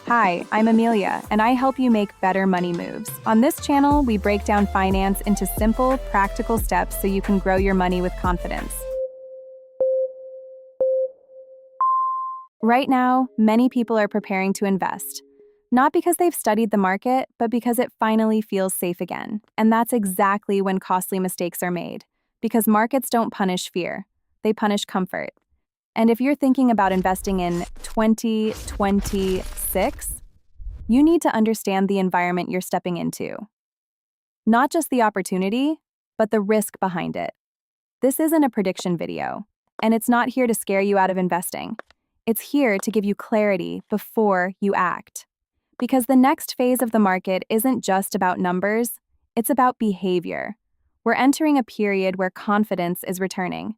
Hi, I'm Amelia, and I help you make better money moves. On this channel, we break down finance into simple, practical steps so you can grow your money with confidence. Right now, many people are preparing to invest. Not because they've studied the market, but because it finally feels safe again. And that's exactly when costly mistakes are made. Because markets don't punish fear, they punish comfort. And if you're thinking about investing in 2026, you need to understand the environment you're stepping into. Not just the opportunity, but the risk behind it. This isn't a prediction video, and it's not here to scare you out of investing. It's here to give you clarity before you act. Because the next phase of the market isn't just about numbers, it's about behavior. We're entering a period where confidence is returning.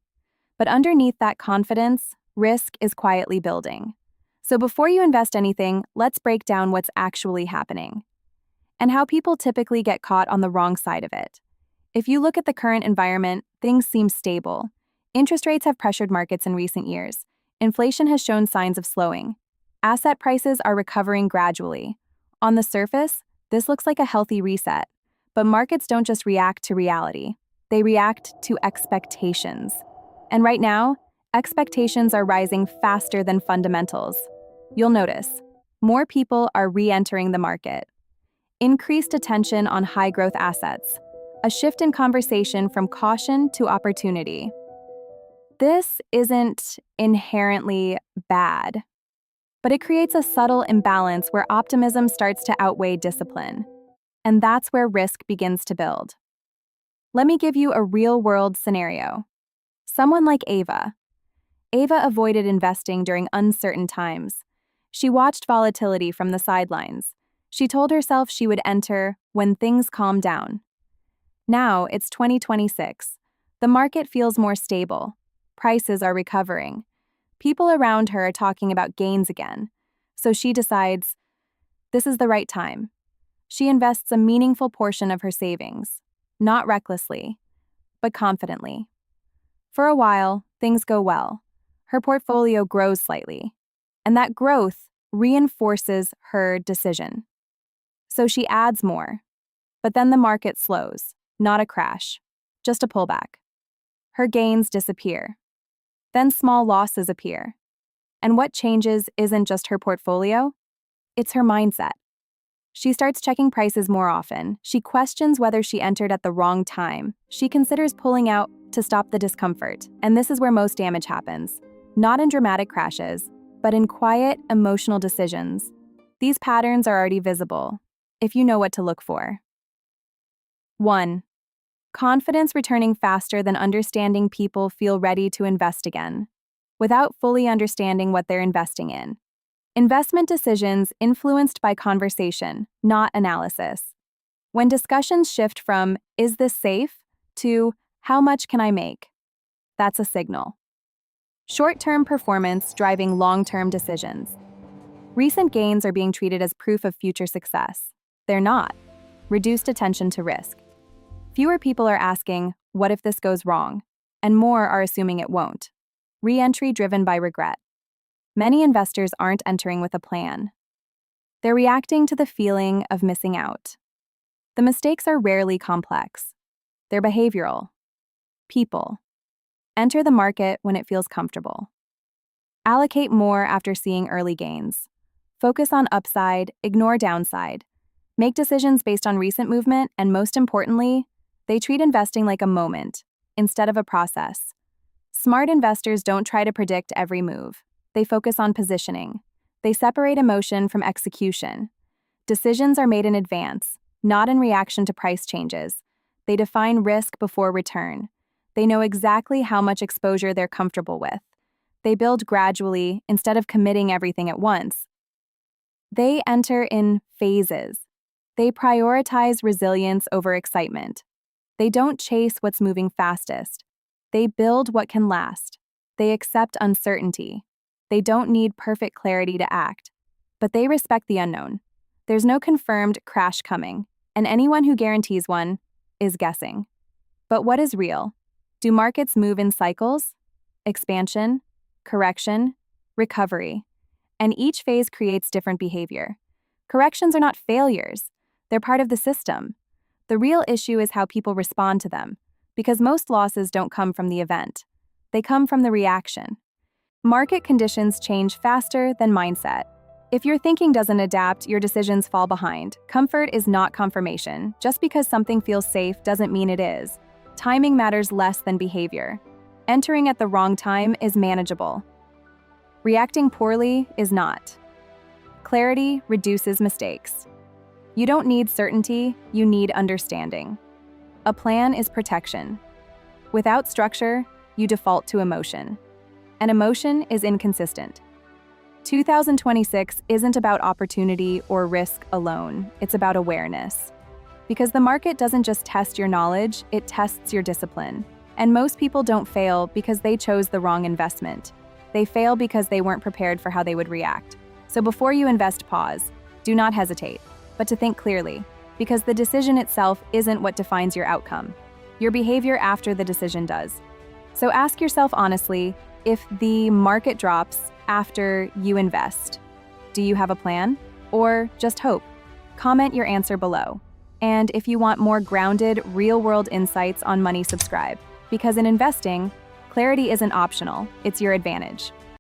But underneath that confidence, risk is quietly building. So before you invest anything, let's break down what's actually happening and how people typically get caught on the wrong side of it. If you look at the current environment, things seem stable. Interest rates have pressured markets in recent years. Inflation has shown signs of slowing. Asset prices are recovering gradually. On the surface, this looks like a healthy reset. But markets don't just react to reality. They react to expectations. And right now, expectations are rising faster than fundamentals. You'll notice, more people are re-entering the market. Increased attention on high-growth assets. A shift in conversation from caution to opportunity. This isn't inherently bad, but it creates a subtle imbalance where optimism starts to outweigh discipline. And that's where risk begins to build. Let me give you a real-world scenario. Someone like Ava. Ava avoided investing during uncertain times. She watched volatility from the sidelines. She told herself she would enter when things calm down. Now it's 2026. The market feels more stable. Prices are recovering. People around her are talking about gains again. So she decides, this is the right time. She invests a meaningful portion of her savings, not recklessly, but confidently. For a while, things go well. Her portfolio grows slightly, and that growth reinforces her decision. So she adds more, but then the market slows, not a crash, just a pullback. Her gains disappear. Then small losses appear. And what changes isn't just her portfolio, it's her mindset. She starts checking prices more often. She questions whether she entered at the wrong time. She considers pulling out to stop the discomfort. And this is where most damage happens. Not in dramatic crashes, but in quiet, emotional decisions. These patterns are already visible, if you know what to look for. 1. Confidence returning faster than understanding. People feel ready to invest again, without fully understanding what they're investing in. Investment decisions influenced by conversation, not analysis. When discussions shift from, is this safe, to, how much can I make? That's a signal. Short-term performance driving long-term decisions. Recent gains are being treated as proof of future success. They're not. Reduced attention to risk. Fewer people are asking, what if this goes wrong? And more are assuming it won't. Re-entry driven by regret. Many investors aren't entering with a plan. They're reacting to the feeling of missing out. The mistakes are rarely complex. They're behavioral. People. Enter the market when it feels comfortable. Allocate more after seeing early gains. Focus on upside, ignore downside. Make decisions based on recent movement, and most importantly, they treat investing like a moment instead of a process. Smart investors don't try to predict every move. They focus on positioning. They separate emotion from execution. Decisions are made in advance, not in reaction to price changes. They define risk before return. They know exactly how much exposure they're comfortable with. They build gradually instead of committing everything at once. They enter in phases. They prioritize resilience over excitement. They don't chase what's moving fastest. They build what can last. They accept uncertainty. They don't need perfect clarity to act, but they respect the unknown. There's no confirmed crash coming, and anyone who guarantees one is guessing. But what is real? Do markets move in cycles? Expansion, correction, recovery. and each phase creates different behavior. Corrections are not failures, they're part of the system. The real issue is how people respond to them, because most losses don't come from the event. They come from the reaction. Market conditions change faster than mindset. If your thinking doesn't adapt, your decisions fall behind. Comfort is not confirmation. Just because something feels safe doesn't mean it is. Timing matters less than behavior. Entering at the wrong time is manageable. Reacting poorly is not. Clarity reduces mistakes. You don't need certainty, you need understanding. A plan is protection. Without structure, you default to emotion. And emotion is inconsistent. 2026 isn't about opportunity or risk alone, it's about awareness. Because the market doesn't just test your knowledge, it tests your discipline. And most people don't fail because they chose the wrong investment. They fail because they weren't prepared for how they would react. So before you invest, pause. Do not hesitate, but to think clearly, because the decision itself isn't what defines your outcome. Your behavior after the decision does. So ask yourself honestly, if the market drops after you invest, do you have a plan or just hope? Comment your answer below. And if you want more grounded, real-world insights on money, subscribe. Because in investing, clarity isn't optional, it's your advantage.